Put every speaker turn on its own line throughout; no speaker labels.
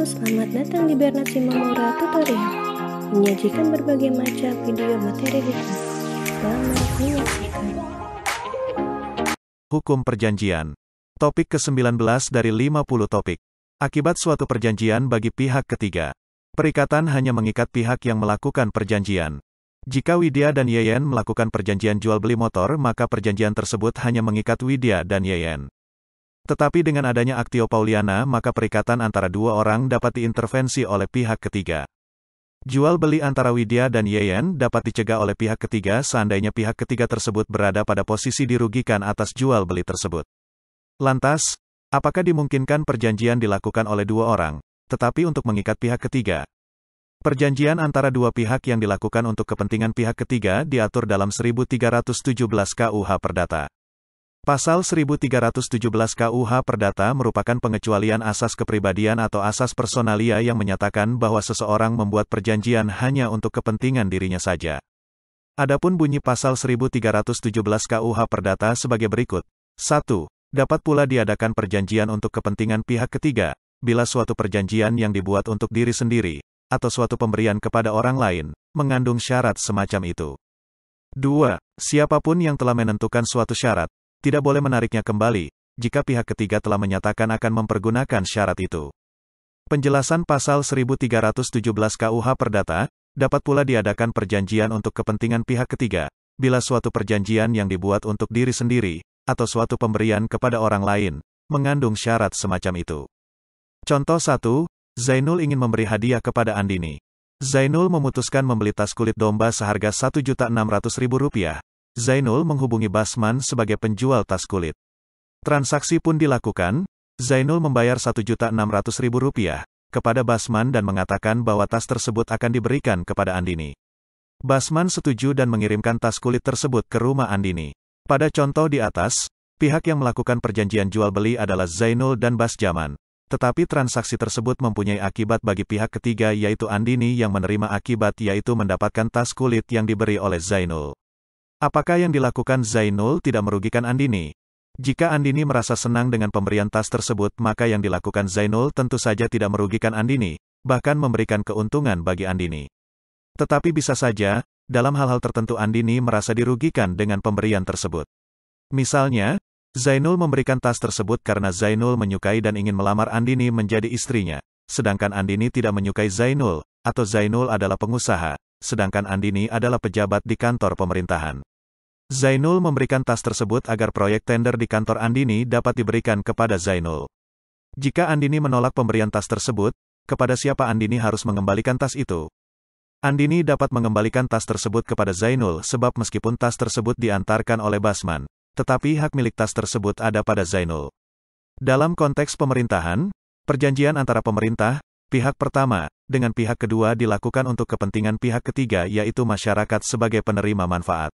selamat datang di Bernard Simamora Tutorial, menyajikan berbagai macam video materi hukum. Selamat menyaksikan.
Hukum perjanjian. Topik ke-19 dari 50 topik. Akibat suatu perjanjian bagi pihak ketiga. Perikatan hanya mengikat pihak yang melakukan perjanjian. Jika Widya dan Yeyen melakukan perjanjian jual beli motor, maka perjanjian tersebut hanya mengikat Widya dan Yeyen. Tetapi dengan adanya Aktio Pauliana, maka perikatan antara dua orang dapat diintervensi oleh pihak ketiga. Jual beli antara Widya dan Yeyen dapat dicegah oleh pihak ketiga seandainya pihak ketiga tersebut berada pada posisi dirugikan atas jual beli tersebut. Lantas, apakah dimungkinkan perjanjian dilakukan oleh dua orang, tetapi untuk mengikat pihak ketiga? Perjanjian antara dua pihak yang dilakukan untuk kepentingan pihak ketiga diatur dalam 1317 KUH Perdata. Pasal 1317 KUH Perdata merupakan pengecualian asas kepribadian atau asas personalia yang menyatakan bahwa seseorang membuat perjanjian hanya untuk kepentingan dirinya saja. Adapun bunyi pasal 1317 KUH Perdata sebagai berikut. 1. Dapat pula diadakan perjanjian untuk kepentingan pihak ketiga, bila suatu perjanjian yang dibuat untuk diri sendiri, atau suatu pemberian kepada orang lain, mengandung syarat semacam itu. 2. Siapapun yang telah menentukan suatu syarat, tidak boleh menariknya kembali, jika pihak ketiga telah menyatakan akan mempergunakan syarat itu. Penjelasan pasal 1317 KUH Perdata, dapat pula diadakan perjanjian untuk kepentingan pihak ketiga, bila suatu perjanjian yang dibuat untuk diri sendiri, atau suatu pemberian kepada orang lain, mengandung syarat semacam itu. Contoh 1, Zainul ingin memberi hadiah kepada Andini. Zainul memutuskan membeli tas kulit domba seharga Rp1.600.000. Zainul menghubungi Basman sebagai penjual tas kulit. Transaksi pun dilakukan, Zainul membayar Rp1.600.000 kepada Basman dan mengatakan bahwa tas tersebut akan diberikan kepada Andini. Basman setuju dan mengirimkan tas kulit tersebut ke rumah Andini. Pada contoh di atas, pihak yang melakukan perjanjian jual beli adalah Zainul dan Basjaman. Tetapi transaksi tersebut mempunyai akibat bagi pihak ketiga yaitu Andini yang menerima akibat yaitu mendapatkan tas kulit yang diberi oleh Zainul. Apakah yang dilakukan Zainul tidak merugikan Andini? Jika Andini merasa senang dengan pemberian tas tersebut, maka yang dilakukan Zainul tentu saja tidak merugikan Andini, bahkan memberikan keuntungan bagi Andini. Tetapi bisa saja, dalam hal-hal tertentu Andini merasa dirugikan dengan pemberian tersebut. Misalnya, Zainul memberikan tas tersebut karena Zainul menyukai dan ingin melamar Andini menjadi istrinya, sedangkan Andini tidak menyukai Zainul, atau Zainul adalah pengusaha, sedangkan Andini adalah pejabat di kantor pemerintahan. Zainul memberikan tas tersebut agar proyek tender di kantor Andini dapat diberikan kepada Zainul. Jika Andini menolak pemberian tas tersebut, kepada siapa Andini harus mengembalikan tas itu? Andini dapat mengembalikan tas tersebut kepada Zainul sebab meskipun tas tersebut diantarkan oleh Basman, tetapi hak milik tas tersebut ada pada Zainul. Dalam konteks pemerintahan, perjanjian antara pemerintah, pihak pertama, dengan pihak kedua dilakukan untuk kepentingan pihak ketiga yaitu masyarakat sebagai penerima manfaat.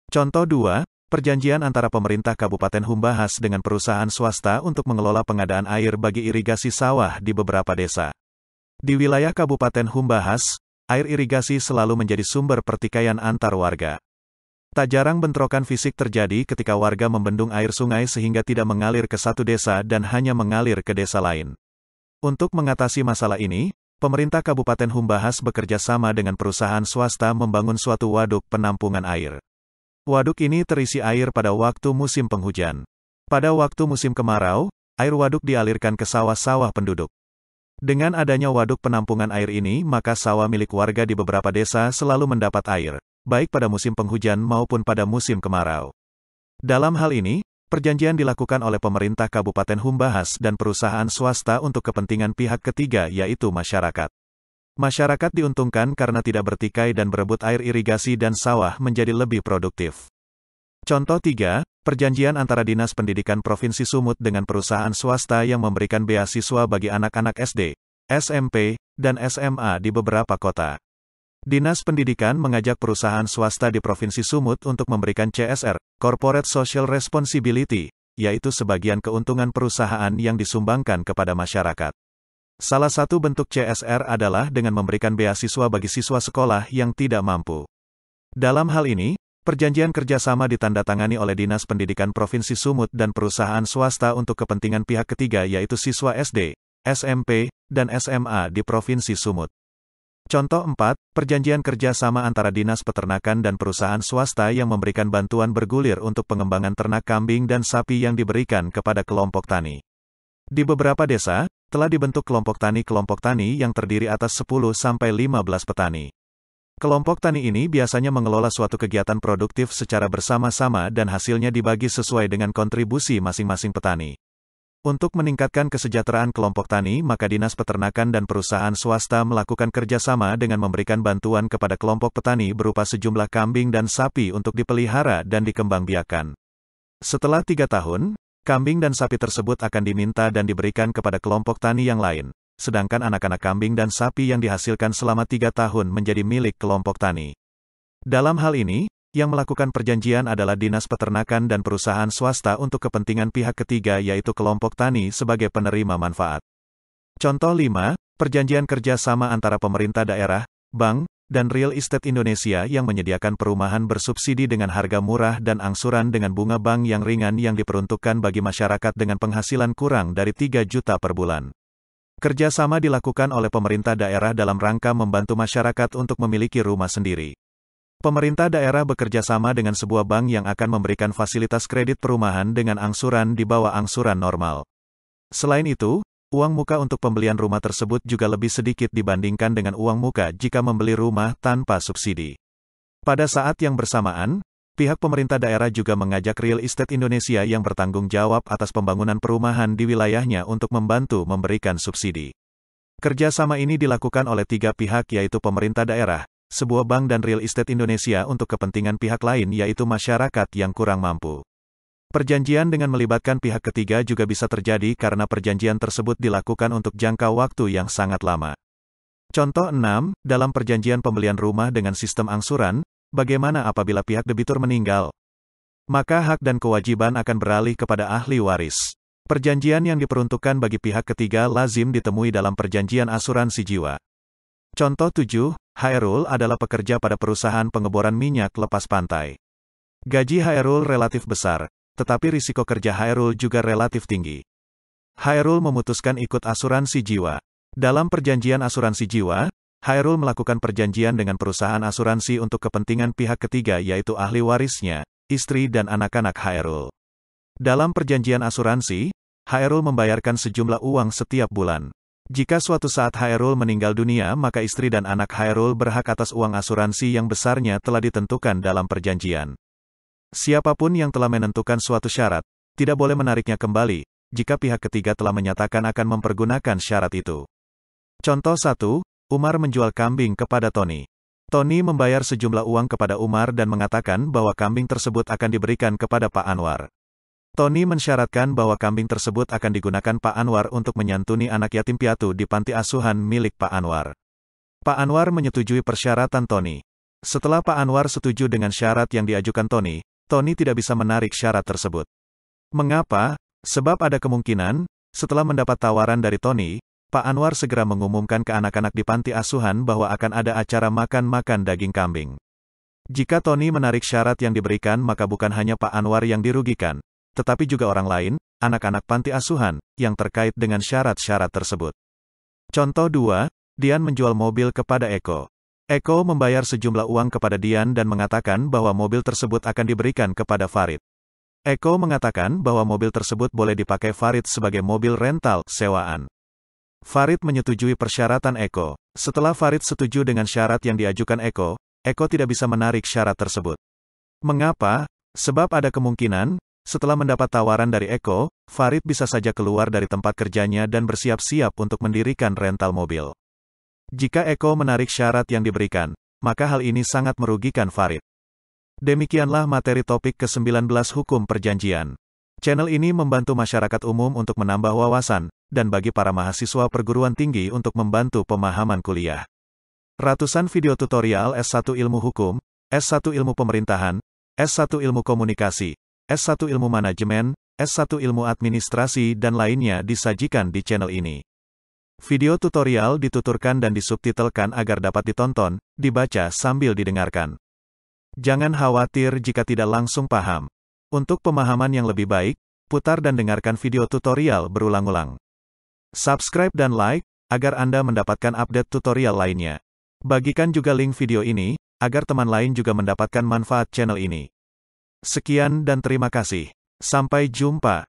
Contoh 2, perjanjian antara pemerintah Kabupaten Humbahas dengan perusahaan swasta untuk mengelola pengadaan air bagi irigasi sawah di beberapa desa. Di wilayah Kabupaten Humbahas, air irigasi selalu menjadi sumber pertikaian antar warga. Tak jarang bentrokan fisik terjadi ketika warga membendung air sungai sehingga tidak mengalir ke satu desa dan hanya mengalir ke desa lain. Untuk mengatasi masalah ini, pemerintah Kabupaten Humbahas bekerja sama dengan perusahaan swasta membangun suatu waduk penampungan air. Waduk ini terisi air pada waktu musim penghujan. Pada waktu musim kemarau, air waduk dialirkan ke sawah-sawah penduduk. Dengan adanya waduk penampungan air ini, maka sawah milik warga di beberapa desa selalu mendapat air, baik pada musim penghujan maupun pada musim kemarau. Dalam hal ini, perjanjian dilakukan oleh pemerintah Kabupaten Humbahas dan perusahaan swasta untuk kepentingan pihak ketiga yaitu masyarakat. Masyarakat diuntungkan karena tidak bertikai dan berebut air irigasi dan sawah menjadi lebih produktif. Contoh 3, perjanjian antara Dinas Pendidikan Provinsi Sumut dengan perusahaan swasta yang memberikan beasiswa bagi anak-anak SD, SMP, dan SMA di beberapa kota. Dinas Pendidikan mengajak perusahaan swasta di Provinsi Sumut untuk memberikan CSR, Corporate Social Responsibility, yaitu sebagian keuntungan perusahaan yang disumbangkan kepada masyarakat. Salah satu bentuk CSR adalah dengan memberikan beasiswa bagi siswa sekolah yang tidak mampu. Dalam hal ini, perjanjian kerjasama ditandatangani oleh Dinas Pendidikan Provinsi Sumut dan perusahaan swasta untuk kepentingan pihak ketiga yaitu siswa SD, SMP, dan SMA di Provinsi Sumut. Contoh 4, perjanjian kerja sama antara Dinas Peternakan dan perusahaan swasta yang memberikan bantuan bergulir untuk pengembangan ternak kambing dan sapi yang diberikan kepada kelompok tani. Di beberapa desa, telah dibentuk kelompok tani yang terdiri atas 10-15 petani. Kelompok tani ini biasanya mengelola suatu kegiatan produktif secara bersama-sama dan hasilnya dibagi sesuai dengan kontribusi masing-masing petani. Untuk meningkatkan kesejahteraan kelompok tani, maka Dinas Peternakan dan perusahaan swasta melakukan kerjasama dengan memberikan bantuan kepada kelompok petani berupa sejumlah kambing dan sapi untuk dipelihara dan dikembangbiakan. Setelah 3 tahun, kambing dan sapi tersebut akan diminta dan diberikan kepada kelompok tani yang lain, sedangkan anak-anak kambing dan sapi yang dihasilkan selama 3 tahun menjadi milik kelompok tani. Dalam hal ini, yang melakukan perjanjian adalah Dinas Peternakan dan perusahaan swasta untuk kepentingan pihak ketiga yaitu kelompok tani sebagai penerima manfaat. Contoh 5, perjanjian kerja sama antara pemerintah daerah, bank, dan real estate Indonesia yang menyediakan perumahan bersubsidi dengan harga murah dan angsuran dengan bunga bank yang ringan yang diperuntukkan bagi masyarakat dengan penghasilan kurang dari 3 juta per bulan. Kerjasama dilakukan oleh pemerintah daerah dalam rangka membantu masyarakat untuk memiliki rumah sendiri. Pemerintah daerah bekerja sama dengan sebuah bank yang akan memberikan fasilitas kredit perumahan dengan angsuran di bawah angsuran normal. Selain itu, uang muka untuk pembelian rumah tersebut juga lebih sedikit dibandingkan dengan uang muka jika membeli rumah tanpa subsidi. Pada saat yang bersamaan, pihak pemerintah daerah juga mengajak real estate Indonesia yang bertanggung jawab atas pembangunan perumahan di wilayahnya untuk membantu memberikan subsidi. Kerjasama ini dilakukan oleh 3 pihak yaitu pemerintah daerah, sebuah bank dan real estate Indonesia untuk kepentingan pihak lain yaitu masyarakat yang kurang mampu. Perjanjian dengan melibatkan pihak ketiga juga bisa terjadi karena perjanjian tersebut dilakukan untuk jangka waktu yang sangat lama. Contoh 6, dalam perjanjian pembelian rumah dengan sistem angsuran, bagaimana apabila pihak debitur meninggal? Maka hak dan kewajiban akan beralih kepada ahli waris. Perjanjian yang diperuntukkan bagi pihak ketiga lazim ditemui dalam perjanjian asuransi jiwa. Contoh 7, Hairul adalah pekerja pada perusahaan pengeboran minyak lepas pantai. Gaji Hairul relatif besar, tetapi risiko kerja Hairul juga relatif tinggi. Hairul memutuskan ikut asuransi jiwa. Dalam perjanjian asuransi jiwa, Hairul melakukan perjanjian dengan perusahaan asuransi untuk kepentingan pihak ketiga yaitu ahli warisnya, istri dan anak-anak Hairul. Dalam perjanjian asuransi, Hairul membayarkan sejumlah uang setiap bulan. Jika suatu saat Hairul meninggal dunia maka istri dan anak Hairul berhak atas uang asuransi yang besarnya telah ditentukan dalam perjanjian. Siapapun yang telah menentukan suatu syarat, tidak boleh menariknya kembali, jika pihak ketiga telah menyatakan akan mempergunakan syarat itu. Contoh 1, Umar menjual kambing kepada Tony. Tony membayar sejumlah uang kepada Umar dan mengatakan bahwa kambing tersebut akan diberikan kepada Pak Anwar. Tony mensyaratkan bahwa kambing tersebut akan digunakan Pak Anwar untuk menyantuni anak yatim piatu di panti asuhan milik Pak Anwar. Pak Anwar menyetujui persyaratan Tony. Setelah Pak Anwar setuju dengan syarat yang diajukan Tony tidak bisa menarik syarat tersebut. Mengapa? Sebab ada kemungkinan, setelah mendapat tawaran dari Tony, Pak Anwar segera mengumumkan ke anak-anak di panti asuhan bahwa akan ada acara makan-makan daging kambing. Jika Tony menarik syarat yang diberikan maka bukan hanya Pak Anwar yang dirugikan, tetapi juga orang lain, anak-anak panti asuhan, yang terkait dengan syarat-syarat tersebut. Contoh 2, Dian menjual mobil kepada Eko. Eko membayar sejumlah uang kepada Dian dan mengatakan bahwa mobil tersebut akan diberikan kepada Farid. Eko mengatakan bahwa mobil tersebut boleh dipakai Farid sebagai mobil rental, sewaan. Farid menyetujui persyaratan Eko. Setelah Farid setuju dengan syarat yang diajukan Eko tidak bisa menarik syarat tersebut. Mengapa? Sebab ada kemungkinan, setelah mendapat tawaran dari Eko, Farid bisa saja keluar dari tempat kerjanya dan bersiap-siap untuk mendirikan rental mobil. Jika Eko menarik syarat yang diberikan, maka hal ini sangat merugikan Farid. Demikianlah materi topik ke-19 Hukum Perjanjian. Channel ini membantu masyarakat umum untuk menambah wawasan, dan bagi para mahasiswa perguruan tinggi untuk membantu pemahaman kuliah. Ratusan video tutorial S1 Ilmu Hukum, S1 Ilmu Pemerintahan, S1 Ilmu Komunikasi, S1 Ilmu Manajemen, S1 Ilmu Administrasi dan lainnya disajikan di channel ini. Video tutorial dituturkan dan disubtitelkan agar dapat ditonton, dibaca sambil didengarkan. Jangan khawatir jika tidak langsung paham. Untuk pemahaman yang lebih baik, putar dan dengarkan video tutorial berulang-ulang. Subscribe dan like, agar Anda mendapatkan update tutorial lainnya. Bagikan juga link video ini, agar teman lain juga mendapatkan manfaat channel ini. Sekian dan terima kasih. Sampai jumpa.